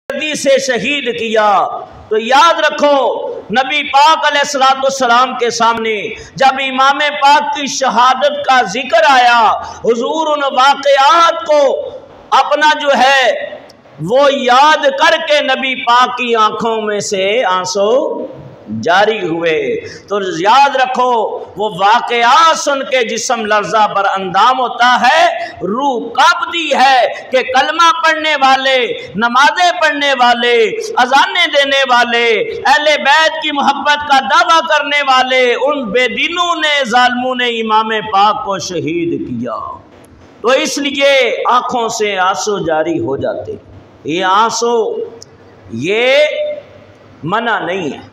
हमदर्दी से शहीद किया। तो याद रखो नबी पाक अलैहिस्सलाम के सामने जब इमाम पाक की शहादत का जिक्र आया, हुजूर उन वाक़यात को अपना जो है वो याद करके नबी पाक की आंखों में से आंसू जारी हुए। तो याद रखो वो वाक़यात सुन के जिस्म लर्जा बर अंदाम होता है, रूह कांपती है कि कलमा पढ़ने वाले, नमाजें पढ़ने वाले, अजानें देने वाले, अहले बैत की मोहब्बत का दावा करने वाले उन बेदीनों ने, जालिमों ने इमाम पाक को शहीद किया। तो इसलिए आंखों से आंसू जारी हो जाते। ये आंसू ये मना नहीं है,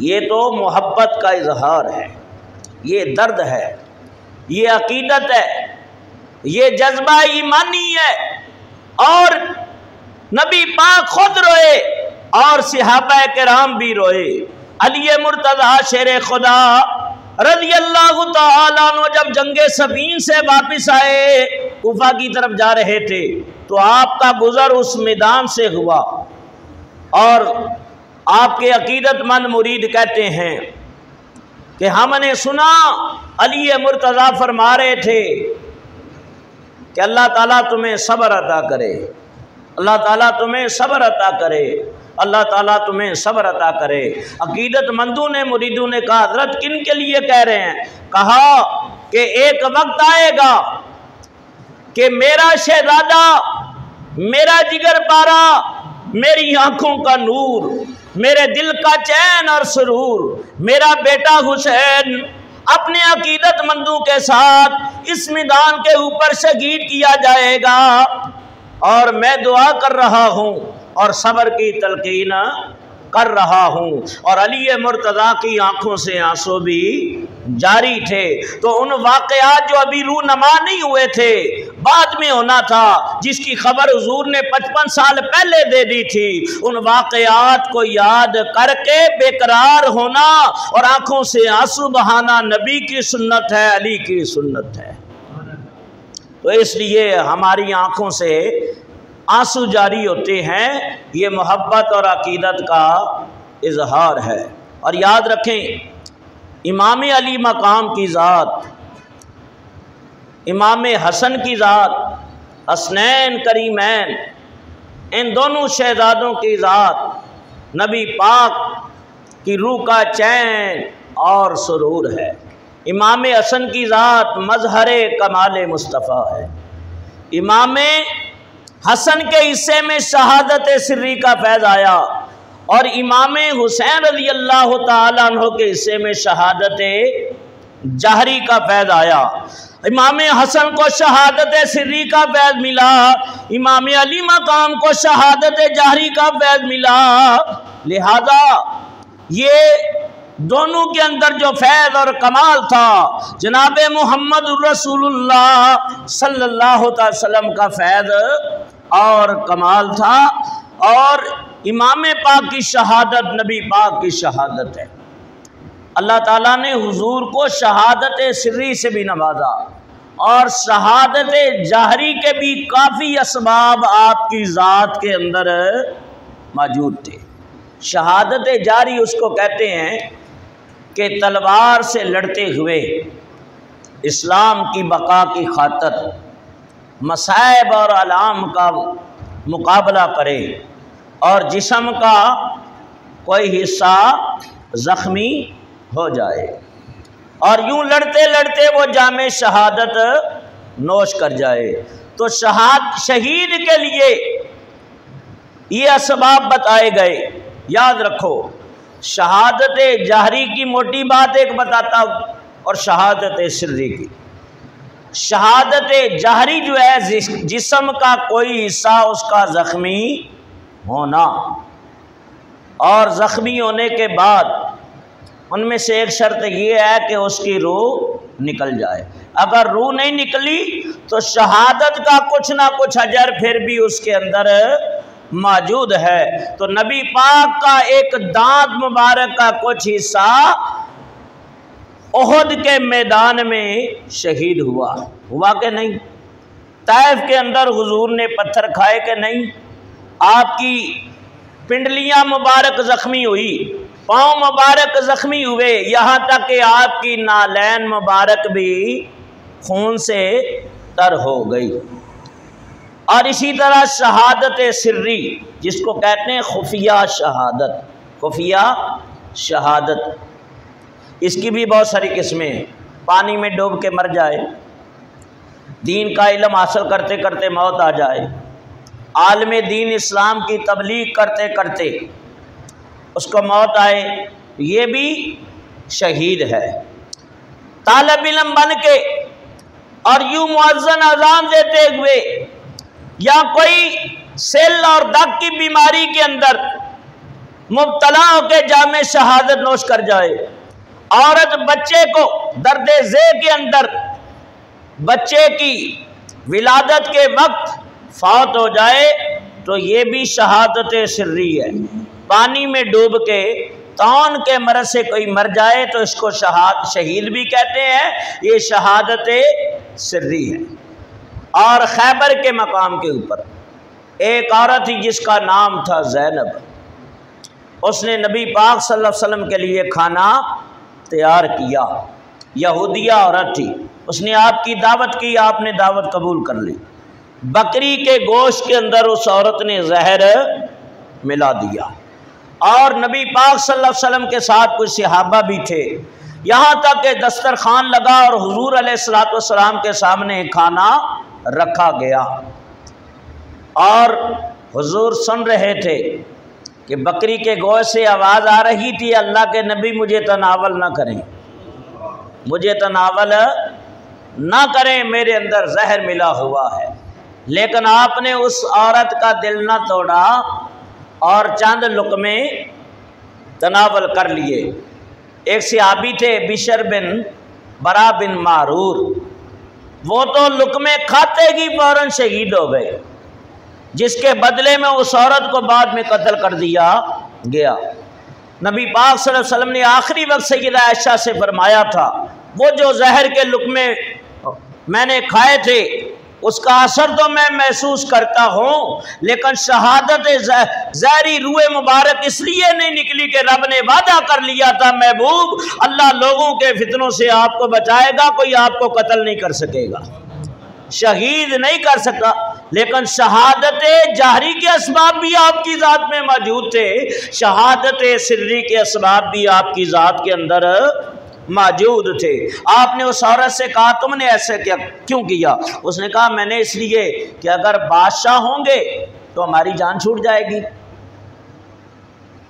ये तो मोहब्बत का इजहार है, ये दर्द है, ये अकीदत है, ये जज्बा ईमानी है। और नबी पाक खुद रोए और सहाबा किराम भी रोए। अली मुर्तज़ा शेर खुदा रज़ी अल्लाह तआला अन्हु जब जंगे सफीन से वापस आए, कूफा की तरफ जा रहे थे, तो आपका गुजर उस मैदान से हुआ और आपके अकीदतमंद मुरीद कहते हैं कि हमने सुना अली मुर्तज़ा फरमा रहे थे कि अल्लाह ताला तुम्हें सब्र अता करे, अल्लाह ताला तुम्हें सब्र अता करे, अल्लाह ताला तुम्हें सब्र अता करे। अकीदतमंदों ने, मुरीदों ने कहा हज़रत किन के लिए कह रहे हैं? कहा कि एक वक्त आएगा कि मेरा शहजादा, मेरा जिगर पारा, मेरी आंखों का नूर, मेरे दिल का चैन और सुरूर, मेरा बेटा हुसैन अपने अकीदतमंदों के साथ इस मैदान के ऊपर शहीद किया जाएगा। और मैं दुआ कर रहा हूँ और सब्र की तलकीन कर रहा हूँ। और अली मुर्तज़ा की आंखों से आंसू भी जारी थे। तो उन वाक़यात जो अभी रूनमा नहीं हुए थे, बाद में होना था, जिसकी खबर हुजूर ने 55 साल पहले दे दी थी, उन वाक़यात को याद करके बेकरार होना और आंखों से आंसू बहाना नबी की सुन्नत है, अली की सुन्नत है। तो इसलिए हमारी आंखों से आंसू जारी होते हैं, ये मोहब्बत और अकीदत का इजहार है। और याद रखें इमाम अली मकाम की ज़ात, इमाम हसन की ज़ात, हसनैन करीमैन, इन दोनों शहजादों की ज़ात नबी पाक की रूह का चैन और सुरूर है। इमाम हसन की ज़ात मज़हरे कमाल मुस्तफ़ा है। इमाम हसन के हिस्से में शहादत सिर्री का फैज़ आया और इमाम हुसैन रज़ी अल्लाह तआला अन्हु के हिस्से में शहादत जहरी का फैज़ आया। इमाम हसन को शहादत सिर्री का फैज़ मिला, इमाम अली मकाम को शहादत जहरी का फैज़ मिला। लिहाजा ये दोनों के अंदर जो फैज़ और कमाल था, जनाब मोहम्मद रसूलुल्लाह सल्लल्लाहु अलैहि वसल्लम का फैज़ और कमाल था। और इमाम पाक की शहादत नबी पाक की शहादत है। अल्लाह ताला ने हुजूर को शहादत सिर्री से भी नवाजा और शहादत जाहरी के भी काफ़ी असबाब आपकी ज़ात के अंदर मौजूद थे। शहादत जारी उसको कहते हैं कि तलवार से लड़ते हुए इस्लाम की बका की खातिर मसाइब और आलाम का मुकाबला करे और जिस्म का कोई हिस्सा ज़ख्मी हो जाए और यूं लड़ते लड़ते वो जामे शहादत नोश कर जाए। तो शहीद के लिए ये असबाब बताए गए। याद रखो शहादत जाहरी की मोटी बात एक बताता हूँ और शहादत सिर्री की। शहादत जाहरी जो है जिस्म का कोई हिस्सा उसका ज़ख्मी होना और ज़ख्मी होने के बाद उनमें से एक शर्त ये है कि उसकी रूह निकल जाए। अगर रूह नहीं निकली तो शहादत का कुछ ना कुछ अजर फिर भी उसके अंदर मौजूद है। तो नबी पाक का एक दांत मुबारक का कुछ हिस्सा ओहद के मैदान में शहीद हुआ कि नहीं? ताइफ के अंदर हुजूर ने पत्थर खाए कि नहीं? आपकी पिंडलियां मुबारक ज़ख्मी हुई, पाँव मुबारक ज़ख्मी हुए, यहाँ तक कि आपकी नालैन मुबारक भी खून से तर हो गई। और इसी तरह शहादत सिर्री, जिसको कहते हैं खुफिया शहादत, खुफिया शहादत, इसकी भी बहुत सारी किस्में हैं। पानी में डूब के मर जाए, दीन का इल्म हासिल करते करते मौत आ जाए, आलम दीन इस्लाम की तबलीग करते करते उसको मौत आए, ये भी शहीद है। तालिब इल्म बन के और यूं मुअज्जन अज़ान देते हुए, या कोई सेल और दग की बीमारी के अंदर मुब्तला होकर जामे शहादत नोश कर जाए, औरत बच्चे को दर्द ज़े के अंदर बच्चे की विलादत के वक्त फौत हो जाए, तो ये भी शहादत सिर्री है। पानी में डूब के तौन के मरज से कोई मर जाए तो इसको शहीद भी कहते हैं, ये शहादत सिर्री है। और खैबर के मकाम के ऊपर एक औरत थी जिसका नाम था ज़ैनब, उसने नबी पाक सल्लल्लाहु अलैहि वसल्लम के लिए खाना तैयार किया। यहूदिया औरत थी, उसने आपकी दावत की, आपने दावत कबूल कर ली। बकरी के गोश्त के अंदर उस औरत ने जहर मिला दिया, और नबी पाक सल्लल्लाहु अलैहि वसल्लम के साथ कुछ सहाबा भी थे। यहाँ तक कि दस्तरखान लगा और हुजूर अलैहिस्सलातु वस्सलाम के सामने खाना रखा गया, और हुजूर सुन रहे थे कि बकरी के गोश्त से आवाज़ आ रही थी, अल्लाह के नबी मुझे तनावल ना करें, मुझे तनावल ना करें, मेरे अंदर जहर मिला हुआ है। लेकिन आपने उस औरत का दिल ना तोड़ा और चंद लुक़मे तनावल कर लिए। एक सहाबी थे बिशर बिन बरा बिन मारूर, वो तो लुक़मे खाते ही फौरन शहीद हो गए, जिसके बदले में उस औरत को बाद में कत्ल कर दिया गया। नबी पाक सल्लल्लाहु अलैहि वसल्लम ने आखिरी वक्त सैयदा आयशा से फरमाया था, वो जो जहर के लुक़मे मैंने खाए थे उसका असर तो मैं महसूस करता हूँ, लेकिन शहादत ज़हरी रूए मुबारक इसलिए नहीं निकली कि रब ने वादा कर लिया था, महबूब अल्लाह लोगों के फितनों से आपको बचाएगा, कोई आपको कत्ल नहीं कर सकेगा, शहीद नहीं कर सका। लेकिन शहादत जाहरी के असबाब भी आपकी ज़ात में मौजूद थे, शहादत सिर्री के असबाब भी आपकी ज़ात के अंदर मौजूद थे। आपने उस औरत से कहा तुमने ऐसे क्या क्यों किया? उसने कहा मैंने इसलिए कि अगर बादशाह होंगे तो हमारी जान छूट जाएगी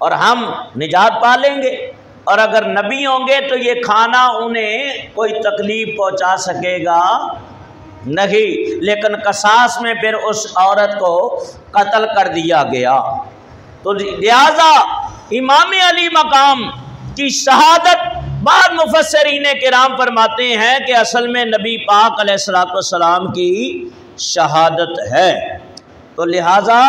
और हम निजात पा लेंगे, और अगर नबी होंगे तो ये खाना उन्हें कोई तकलीफ पहुंचा सकेगा नहीं। लेकिन कसास में फिर उस औरत को कत्ल कर दिया गया। तो लिहाजा इमाम अली मकाम की शहादत बाद मुफस्सिरीन किराम फरमाते हैं कि असल में नबी पाक अलैहिस्सलातु वस्सलाम की शहादत है। तो लिहाजा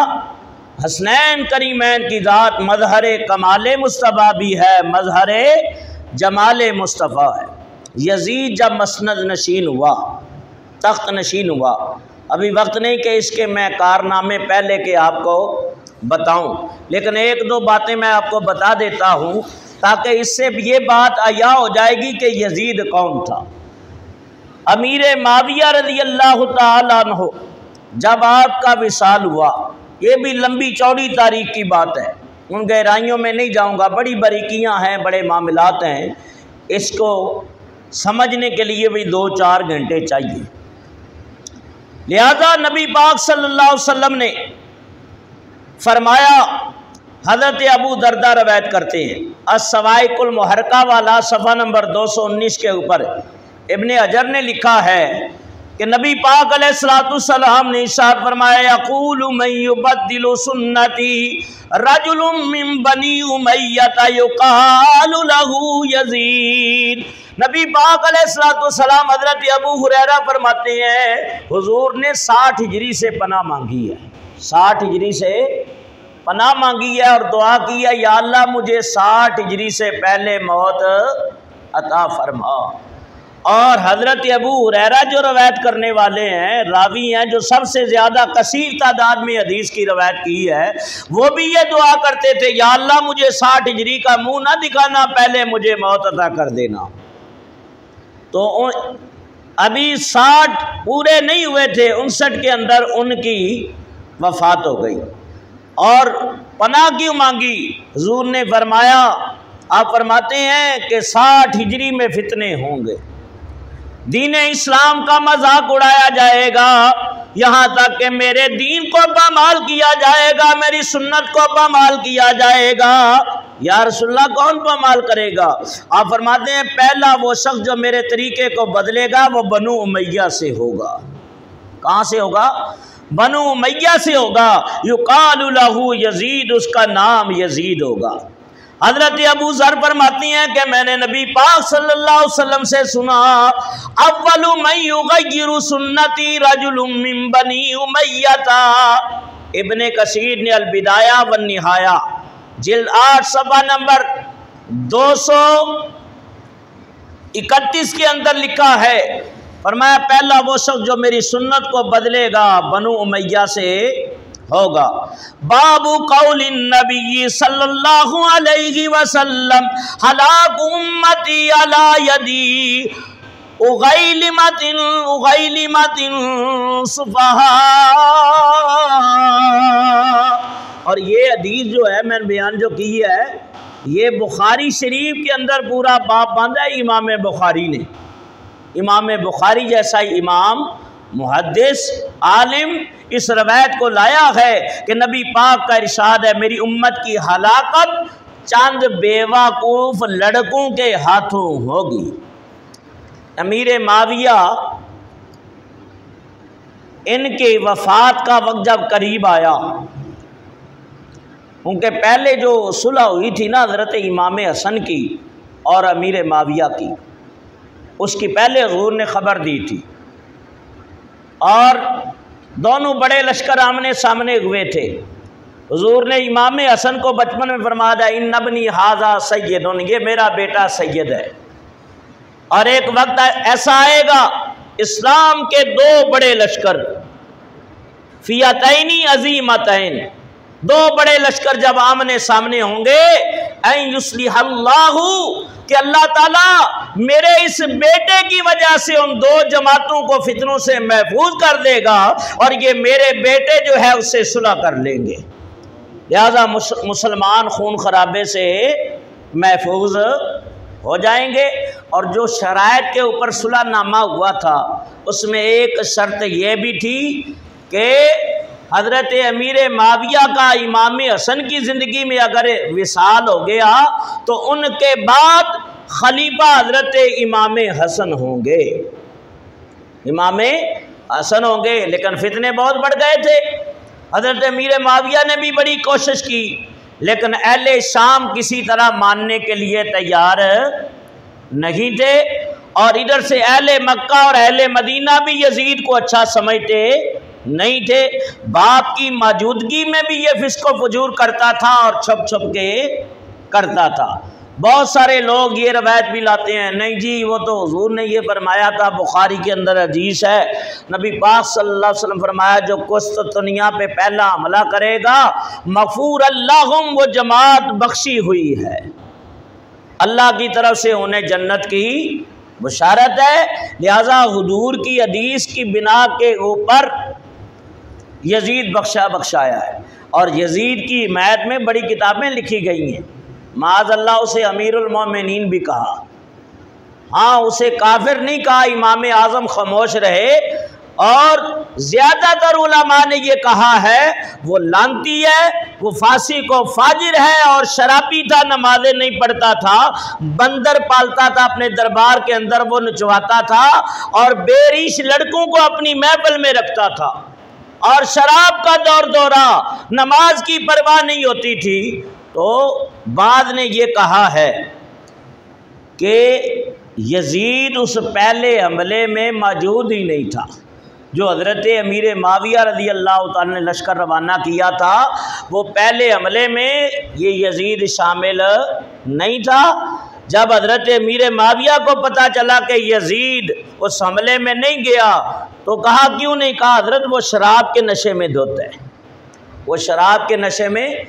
हसनैन करीमैन की ज़ात मज़हर कमाल मुस्तफ़ा भी है, मज़हर जमाल मुस्तफ़ा है। यजीद जब मसनद नशीन हुआ, तख्त नशीन हुआ, अभी वक्त नहीं कि इसके मैं कारनामे पहले के आपको बताऊं, लेकिन एक दो बातें मैं आपको बता देता हूं ताकि इससे ये बात आया हो जाएगी कि यजीद कौन था। अमीर माविया रज़ी अल्लाह तआला अन्हु जब आपका विसाल हुआ, ये भी लंबी चौड़ी तारीख की बात है, उन गहराइयों में नहीं जाऊंगा, बड़ी बारीकियां हैं, बड़े मामलात हैं, इसको समझने के लिए भी 2-4 घंटे चाहिए। लिहाजा नबी पाक सल्लल्लाहु अलैहि वसल्लम ने फरमाया, हज़रत अबू दरदा रवायत करते हैं, अस्सवाइकुल मुहरका वाला सफ़ा नंबर 219 के ऊपर इब्ने हजर ने लिखा है कि नबी पाक अलैहिस्सलातु वस्सलाम ने इरशाद फरमाया, यक़ूलु मन युबद्दिलु सुन्नती रजुलुम मिन बनी उमय्या युक़ालु लहू यज़ीद। नबी पाक अलैहिस्सलातु वस्सलाम हज़रत अबू हुरैरा फरमाते हैं, हुजूर ने 60 हिजरी से पनाह मांगी है, 60 हिजरी से पनाह मांगी है और दुआ की है, या अल्लाह मुझे 60 हिजरी से पहले मौत अता फरमा। और हज़रत अबू हुरैरा जो रवायत करने वाले हैं, रावी हैं, जो सबसे ज़्यादा कसीर तादाद में हदीस की रवायत की है, वो भी ये दुआ करते थे, या अल्लाह मुझे 60 हिजरी का मुंह ना दिखाना, पहले मुझे मौत अता कर देना। तो अभी 60 पूरे नहीं हुए थे, 59 के अंदर उनकी वफ़ात हो गई और पनाह क्यों मांगी? हुज़ूर ने फरमाया, आप फरमाते हैं कि 60 हिजरी में फितने होंगे, दीन इस्लाम का मजाक उड़ाया जाएगा, यहाँ तक कि मेरे दीन को पामाल किया जाएगा, मेरी सुन्नत को पामाल किया जाएगा। या रसूलल्लाह कौन पामाल करेगा? आप फरमाते हैं पहला वो शख्स जो मेरे तरीके को बदलेगा वो बनु उमैया से होगा। कहाँ से होगा? बनु उमैया से होगा। युकालु लहू यजीद, उसका नाम यजीद होगा। हज़रत अबू ज़र फरमाती हैं कि मैंने नबी पाक सल्लल्लाहु अलैहि वसल्लम से सुना, अव्वलु मन युग़य्यिरु सुन्नती रजुलुम मिन बनी उमय्यता। इब्ने कसीर ने अल बिदाया व निहाया जिल्द 8 सफ़ा नंबर 231 के अंदर लिखा है, फरमाया पहला वो शख्स जो मेरी सुन्नत को बदलेगा बनु उमैया से होगा। बाबू कौलिन नबी सल्लल्लाहु अलैहि वसल्लम हलाक उम्मती अला यदी उगैलिमतिन सुफहा। और ये हदीस जो है मैंने बयान जो की है, ये बुखारी शरीफ के अंदर पूरा बाब बांधा है इमाम बुखारी ने। इमाम बुखारी जैसा इमाम मुहद्दिस आलिम इस रवायत को लाया है कि नबी पाक का इरशाद है, मेरी उम्मत की हलाकत चंद बेवकूफ़ लड़कों के हाथों होगी। अमीर माविया इनके वफ़ात का वक्त जब करीब आया, उनके पहले जो सुलह हुई थी ना हज़रत इमाम हसन की और अमीर माविया की, उसकी पहले हुज़ूर ने ख़बर दी थी और दोनों बड़े लश्कर आमने सामने हुए थे। हुज़ूर ने इमाम हसन को बचपन में फरमाया, इन नबनी हाजा सैयदुन, ये मेरा बेटा सैयद है। और एक वक्त ऐसा आएगा इस्लाम के दो बड़े लश्कर फियतैनी अजीमतैन, दो बड़े लश्कर जब आमने सामने होंगे, ऐन युस्लिहल्लाहु, कि अल्लाह ताला मेरे इस बेटे की वजह से उन दो जमातों को फितनों से महफूज कर देगा और ये मेरे बेटे जो है उससे सुलह कर लेंगे। लिहाजा मुसलमान खून खराबे से महफूज हो जाएंगे। और जो शराइत के ऊपर सुलहनामा हुआ था उसमें एक शर्त यह भी थी कि हज़रत अमीर माविया का इमाम हसन की ज़िंदगी में अगर विसाल हो गया तो उनके बाद खलीफा हज़रत इमाम हसन होंगे, इमाम हसन होंगे। लेकिन फितने बहुत बढ़ गए थे। हज़रत अमीर माविया ने भी बड़ी कोशिश की, लेकिन अहले शाम किसी तरह मानने के लिए तैयार नहीं थे। और इधर से अहले मक्का और अहले मदीना भी यजीद को अच्छा समझते नहीं थे। बाप की मौजूदगी में भी ये फिस्को फजूर करता था और छुप छुप के करता था। बहुत सारे लोग ये रवायत भी लाते हैं, नहीं जी वो तो हुजूर ने ये फरमाया था, बुखारी के अंदर हदीस है, नबी पाक सल्लल्लाहु अलैहि वसल्लम फरमाया जो कुस्तुनिया पे पहला हमला करेगा मगफूर अल्लाहुम, वो जमात बख्शी हुई है, अल्लाह की तरफ से उन्हें जन्नत की बुशारत है। लिहाजा हुजूर की हदीस की बिना के ऊपर यजीद बख्शाया है। और यजीद की हिमायत में बड़ी किताबें लिखी गई हैं। माज़अल्लाह उसे अमीरुल मोमिनीन भी कहा, हाँ उसे काफिर नहीं कहा, इमाम आज़म खामोश रहे। और ज़्यादातर उलमा ने ये कहा है वो लानती है, वो फासिक व फाजिर है और शराबी था, नमाजें नहीं पढ़ता था, बंदर पालता था अपने दरबार के अंदर, वो नचवाता था और बेरिश लड़कों को अपनी महफिल में रखता था और शराब का दौर दौरा, नमाज की परवाह नहीं होती थी। तो बाद ने ये कहा है कि यजीद उस पहले हमले में मौजूद ही नहीं था जो हज़रत अमीर माविया रज़ी अल्लाह तआला ने लश्कर रवाना किया था। वो पहले हमले में ये यजीद शामिल नहीं था। जब हजरत अमीर माविया को पता चला कि यजीद उस हमले में नहीं गया तो कहा क्यों नहीं? कहा हजरत वो शराब के नशे में धुत है, वो शराब के नशे में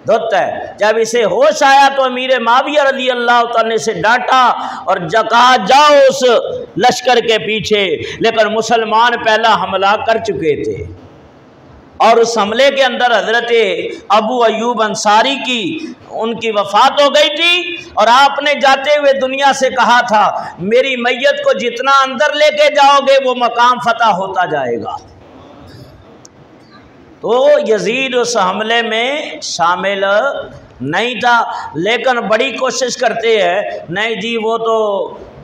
धुत है। जब इसे होश आया तो अमीर माविया रज़ी अल्लाह तआला ने से डांटा और कहा जाओ उस लश्कर के पीछे, लेकिन मुसलमान पहला हमला कर चुके थे और उस हमले के अंदर हजरत अबू अयूब अंसारी की उनकी वफात हो गई थी और आपने जाते हुए दुनिया से कहा था मेरी मैयत को जितना अंदर लेके जाओगे वो मकाम फतह होता जाएगा। तो यजीद उस हमले में शामिल नहीं था, लेकिन बड़ी कोशिश करते हैं नहीं जी वो तो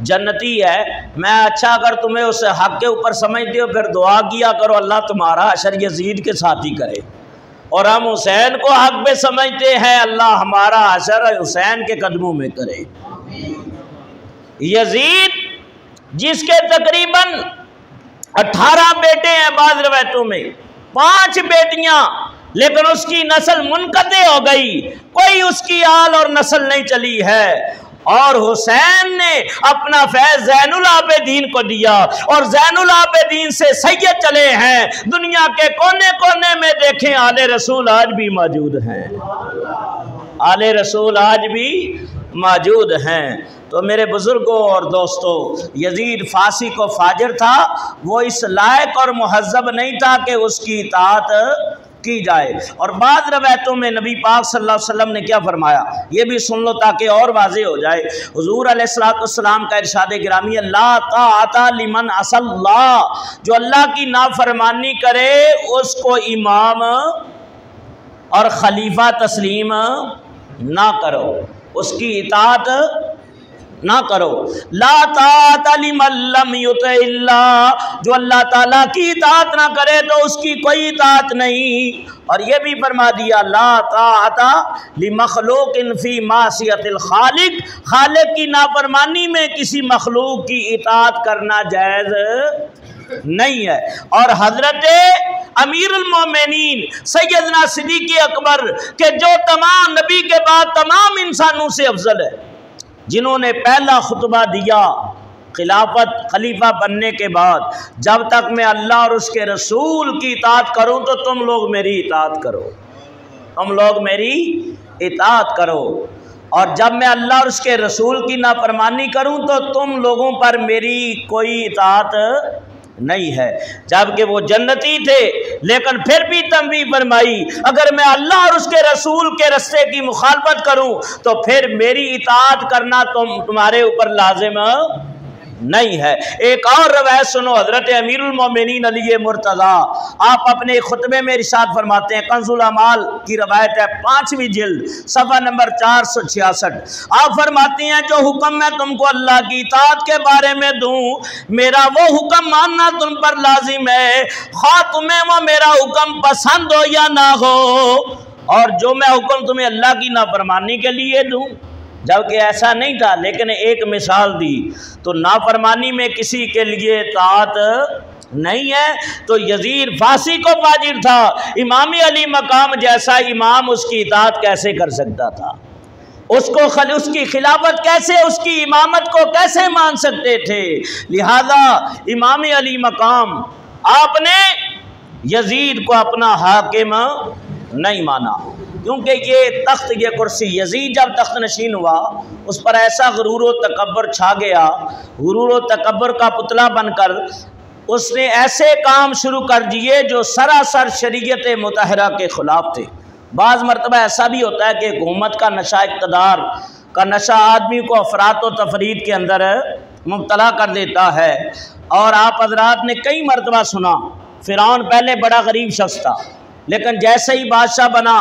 जन्नती है। मैं अच्छा अगर तुम्हें उस हक के ऊपर समझते हो फिर दुआ किया करो अल्लाह तुम्हारा हशर यजीद के साथ ही करे, और हम हुसैन को हक पे समझते हैं अल्लाह हमारा हशर हुसैन के कदमों में करे। यजीद जिसके तकरीबन 18 बेटे हैं, बाज़ रवायतों में 5 बेटियां, लेकिन उसकी नस्ल मुनक़ते हो गई, कोई उसकी आल और नस्ल नहीं चली है। और हुसैन ने अपना फैज़ ज़ैनुल आबिदीन को दिया और ज़ैनुल आबिदीन से सैयद चले हैं। दुनिया के कोने कोने में देखें आले रसूल आज भी मौजूद हैं, आले रसूल आज भी मौजूद हैं। तो मेरे बुजुर्गों और दोस्तों, यजीद फासी को फाजिर था, वो इस लायक और मुहज़्ज़ब नहीं था कि उसकी इताअत की जाए। और बाद रवायतों में नबी पाक सल्लल्लाहु अलैहि वसल्लम ने क्या फरमाया ये भी सुन लो ताकि और वाज़े हो जाए। हुजूर अलैहिस्सलाम का इरशाद गिरामी अल्लाह ताअता लिमन असल्लाह, जो अल्लाह की नाफरमानी करे उसको इमाम और खलीफा तस्लीम ना करो, उसकी इताअत ना करो। ला ताअत लिमन लम युतिल्लाह, जो अल्लाह ताला की इताअत ना करे तो उसकी कोई इताअत नहीं। और ये भी फरमा दिया ला ताअता लिमखलूकिन फी मासियतिल खालिक, खालिक की नाफरमानी में किसी मखलूक की इताअत करना जायज़ नहीं है। और हजरत अमीरुल मोमिनीन सैयदना सिद्दीक़ अकबर के जो तमाम नबी के बाद तमाम इंसानों से अफजल है, जिन्होंने पहला खुतबा दिया खिलाफत खलीफा बनने के बाद, जब तक मैं अल्लाह और उसके रसूल की इताअत करूं तो तुम लोग मेरी इताअत करो, तुम लोग मेरी इताअत करो, और जब मैं अल्लाह और उसके रसूल की नाफरमानी करूं तो तुम लोगों पर मेरी कोई इताअत नहीं है। जबकि वो जन्नती थे लेकिन फिर भी तंबीह फरमाई अगर मैं अल्लाह और उसके रसूल के रस्ते की मुखालफत करूं तो फिर मेरी इताअत करना तुम्हारे ऊपर लाजिम नहीं है। एक और रवायत सुनो, हजरत अमीरुल मोमिनीन अली मुर्तज़ा आप अपने खुतबे में इरशाद फरमाते हैं, कंजुल अमाल की रवायत है 5वीं जिल्द सफ़ा नंबर 466, आप फरमाते हैं जो हुक्म मैं तुमको अल्लाह की इताअत के बारे में दूं, मेरा वो हुक्म मानना तुम पर लाजिम है, खा तुम्हें वो मेरा हुक्म पसंद हो या ना हो। और जो मैं हुक्म तुम्हें अल्लाह की नाफरमानी के लिए दूं, जबकि ऐसा नहीं था, लेकिन एक मिसाल दी तो नाफरमानी में किसी के लिए इताअत नहीं है। तो यजीद फांसी को फाजिर था, इमाम अली मकाम जैसा इमाम उसकी इताअत कैसे कर सकता था, उसको उसकी खिलाफत कैसे, उसकी इमामत को कैसे मान सकते थे। लिहाजा इमाम अली मकाम आपने यजीद को अपना हाकिम नहीं माना, क्योंकि ये तख्त ये कुर्सी यजीद जब तख्त नशीन हुआ उस पर ऐसा गुरूर व तकब्बर छा गया, गुरूर व तकब्बर का पुतला बनकर उसने ऐसे काम शुरू कर दिए जो सरासर शरीयत मुतहरा के ख़िलाफ़ थे। बाज़ मरतबा ऐसा भी होता है कि हुकूमत का नशा, इक़्तिदार का नशा आदमी को अफरात व तफरीद के अंदर मुब्तला कर देता है। और आप हज़रात ने कई मरतबा सुना फ़िरौन पहले बड़ा गरीब शख्स था, लेकिन जैसे ही बादशाह बना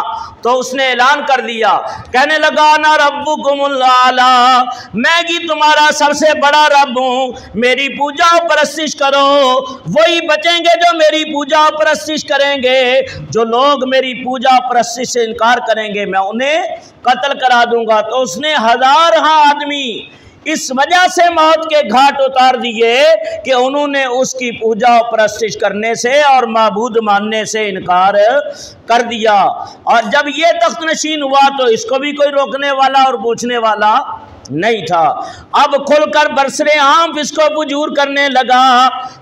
तो उसने ऐलान कर दिया, कहने लगा ना रब्बुकुमुल आला, मैं ही तुम्हारा सबसे बड़ा रब हूँ, मेरी पूजा और परस्तिश करो। वही बचेंगे जो मेरी पूजा और परस्तिश करेंगे, जो लोग मेरी पूजा और परस्तिश से इनकार करेंगे मैं उन्हें कत्ल करा दूंगा। तो उसने 1000 आदमी इस वजह से मौत के घाट उतार दिए कि उन्होंने उसकी पूजा और परस्तिश करने से और माबूद मानने से इनकार कर दिया। और जब ये तख्त नशीन हुआ तो इसको भी कोई रोकने वाला और पूछने वाला नहीं था। अब खुलकर बरसरे आम इसको बुजूर करने लगा।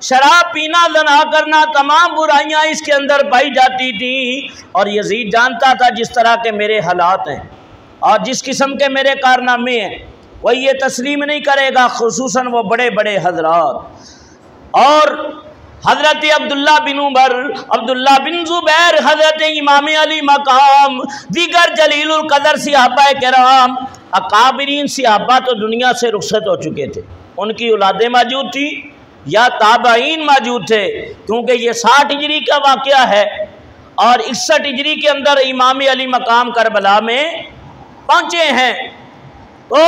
शराब पीना, ज़ना करना, तमाम बुराइयां इसके अंदर पाई जाती थी। और यजीद जानता था जिस तरह के मेरे हालात हैं और जिस किस्म के मेरे कारनामे हैं, वह ये तस्लीम नहीं करेगा, खुसूसन वो बड़े बड़े हजरात। और हज़रत अब्दुल्ला बिन उमर, अब्दुल्ला बिन ज़ुबैर, हज़रत इमाम अली मकाम, दीगर जलीलुल कदर सहाबा किराम, अकाबरीन सहाबा तो दुनिया से रुखसत हो चुके थे, उनकी औलादें मौजूद थी या ताबईन मौजूद थे, क्योंकि ये 60 हिजरी का वाक़या है और 61 हिजरी के अंदर इमाम अली मकाम करबला में पहुँचे हैं। तो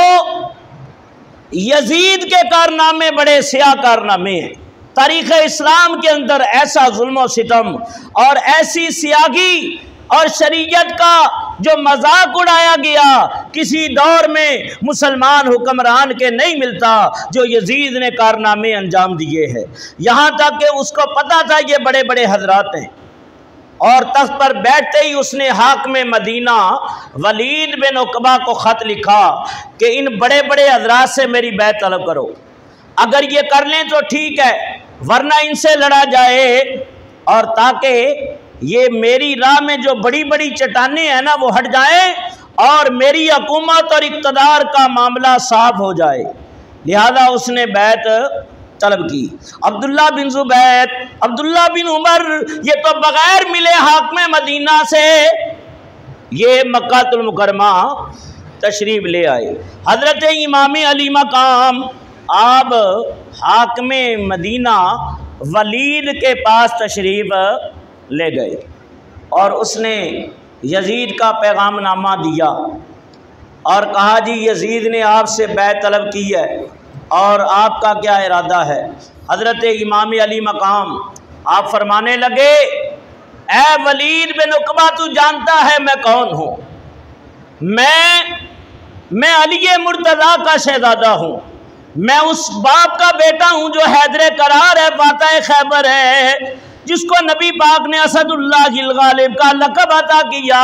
यजीद के कारनामे बड़े स्याह कारनामे हैं। तारीख़ इस्लाम के अंदर ऐसा जुल्म और सितम और ऐसी सियागी और शरीयत का जो मजाक उड़ाया गया, किसी दौर में मुसलमान हुक्मरान के नहीं मिलता जो यजीद ने कारनामे अंजाम दिए हैं। यहाँ तक कि उसको पता था ये बड़े बड़े हजरात हैं और तख्त पर बैठते ही उसने हाकिम मदीना वलीद बिन उकबा को ख़त लिखा कि इन बड़े बड़े हजरात से मेरी बैत तलब करो, अगर ये कर लें तो ठीक है, वरना इनसे लड़ा जाए, और ताकि ये मेरी राह में जो बड़ी बड़ी चट्टानें हैं ना वो हट जाएं और मेरी हुकूमत और इक़्तिदार का मामला साफ हो जाए। लिहाजा उसने बैत तलब की। अब्दुल्ला बिन ज़ुबैर, अब्दुल्ला बिन उमर, ये तो बगैर मिले हाकिम मदीना से ये मक्कातुल मुकर्रमा तशरीफ ले आए। हज़रत इमाम अली मकाम आप हाकिम मदीना वलीद के पास तशरीफ़ ले गए और उसने यजीद का पैगामनामा दिया और कहा, जी यजीद ने आपसे बैत तलब की है और आपका क्या इरादा है। हज़रत इमाम अली मकाम आप फरमाने लगे, ए वलीद बिन उकबा, तू जानता है मैं कौन हूँ। मैं अली मुर्तज़ा का शहज़ादा हूँ। मैं उस बाप का बेटा हूँ जो हैदर करार है, फातह खैबर है, जिसको नबी पाक ने असदुल्लाह गिल-गालिब का लक़ब अता किया।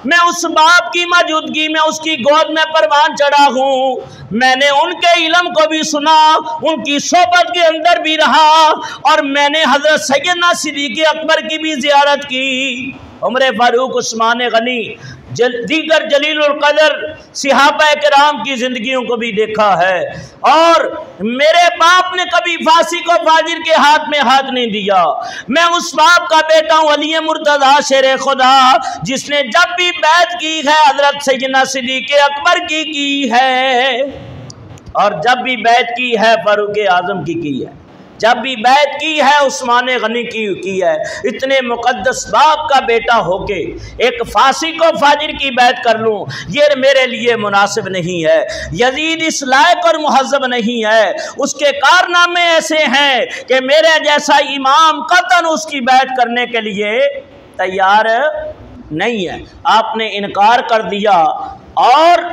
मैं उस बाप की मौजूदगी में उसकी गोद में परवान चढ़ा हूँ। मैंने उनके इल्म को भी सुना, उनकी सोबत के अंदर भी रहा और मैंने हज़रत सैयदना सिद्दीक़ अकबर की भी ज़ियारत की, उमर फारूक, उस्मान गनी, दीगर जलीलुल कदर सहाबा किराम की ज़िंदगियों को भी देखा है। और मेरे बाप ने कभी फांसी को फाजिर के हाथ में हाथ नहीं दिया। मैं उस बाप का बेटा हूँ, अली मुर्तज़ा शेर खुदा, जिसने जब भी बैत की है हज़रत सैयदना सिद्दीक़ अकबर की है, और जब भी बैत की है फारूक आज़म की है, जब भी बैत की है उस्मान गनी की है। इतने मुकद्दस बाप का बेटा होके एक फांसी को फाजिर की बैत कर लूँ, ये मेरे लिए मुनासिब नहीं है। यजीद इस लायक और मुहज़्ज़ब नहीं है। उसके कारनामे ऐसे हैं कि मेरे जैसा इमाम कतन उसकी बैत करने के लिए तैयार नहीं है। आपने इनकार कर दिया और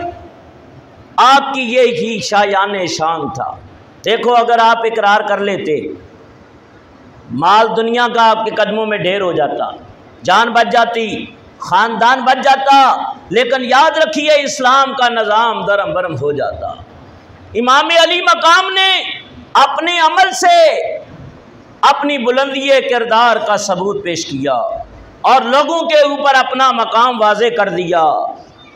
आपकी ये ही शायान शान था। देखो, अगर आप इकरार कर लेते, माल दुनिया का आपके कदमों में ढेर हो जाता, जान बच जाती, ख़ानदान बच जाता, लेकिन याद रखिए इस्लाम का निज़ाम दरम बरम हो जाता। इमाम अली मकाम ने अपने अमल से अपनी बुलंदी किरदार का सबूत पेश किया और लोगों के ऊपर अपना मकाम वाज़े कर दिया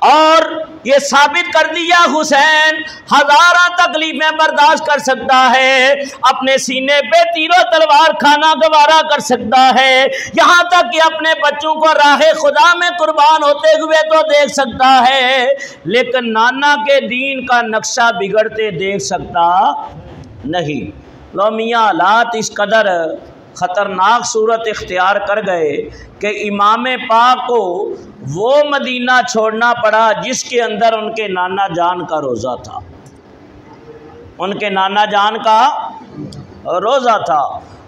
और ये साबित कर दिया हुसैन हज़ारा तकलीफें बर्दाश्त कर सकता है, अपने सीने पे तीरों तलवार खाना गवारा कर सकता है, यहाँ तक कि अपने बच्चों को राहे खुदा में कुर्बान होते हुए तो देख सकता है, लेकिन नाना के दीन का नक्शा बिगड़ते देख सकता नहीं। लो मियाँ, हालात इस कदर ख़तरनाक सूरत इख्तियार कर गए कि इमाम पाक को वो मदीना छोड़ना पड़ा जिसके अंदर उनके नाना जान का रोज़ा था, उनके नाना जान का रोज़ा था।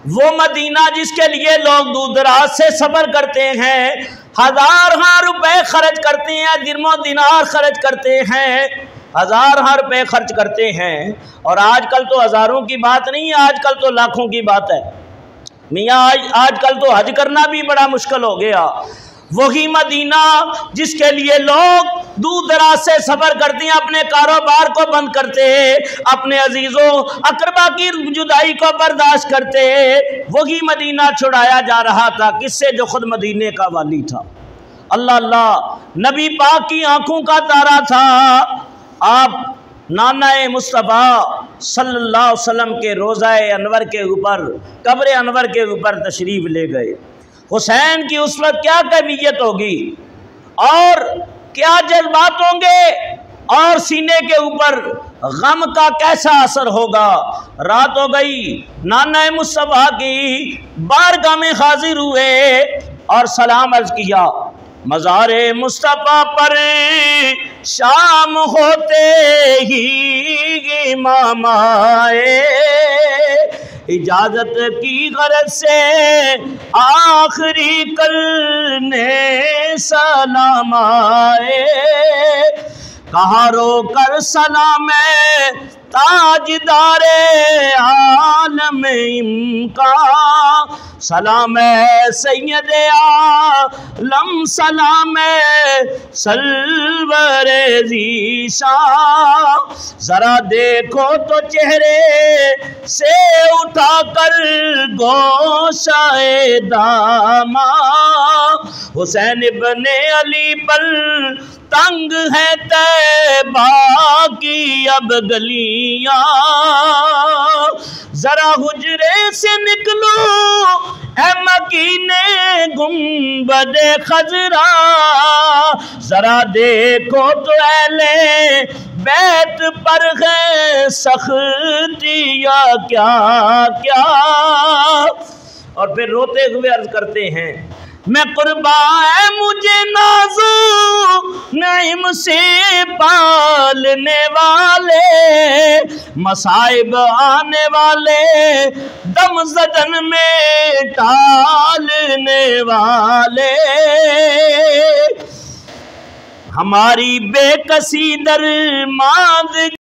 वो मदीना जिसके लिए लोग दूर दराज से सफ़र करते हैं, हज़ार रुपए खर्च करते हैं, दिरमो दिनार खर्च करते हैं, हज़ार रुपए खर्च करते हैं। और आजकल तो हज़ारों की बात नहीं है, आजकल तो लाखों की बात है। मियाँ, आजकल तो हज करना भी बड़ा मुश्किल हो गया। वही मदीना जिसके लिए लोग दूर दराज से सफर करते हैं, अपने कारोबार को बंद करते हैं, अपने अजीजों अकरबा की जुदाई को बर्दाश्त करते हैं, वही मदीना छुड़ाया जा रहा था। किससे? जो खुद मदीने का वाली था। अल्लाह अल्लाह, नबी पाक की आंखों का तारा था। आप नाना मुस्तफ़ा सल्लल्लाहु अलैहि वसल्लम के रोज़ाए अनवर के ऊपर, कब्र अनवर के ऊपर तशरीफ़ ले गए। हुसैन की उस वक्त क्या कैफियत होगी और क्या जज्बात होंगे और सीने के ऊपर गम का कैसा असर होगा। रात हो गई, नाना मुस्तफ़ा की बारगाह में हाजिर हुए और सलाम अर्ज किया। मज़ारे मुस्तफ़ा पर शाम होते ही इमाम आए, इजाजत की गरज से आखिरी करने सलाम आए। कहा रो कर सलाम ताजदारे आलम इनका, सलाम सैयद आलम, सलाम सलवर ज़ीशा। जरा देखो तो चेहरे से उठा कर गोशाए दामा, हुसैन इब्ने अली पर तंग है तैबा की अब गलियां। जरा हुजरे से निकलो ऐ मकीने गुंबदे खजरा, जरा देखो तो अहले बैत पर है सख्तियाँ क्या क्या। और फिर रोते हुए अर्ज करते हैं, मैं कुर्बा है मुझे नाज़ो नईम से पालने वाले, मसाइब आने वाले दम ज़दन में टालने वाले। हमारी बेकसी दरमाद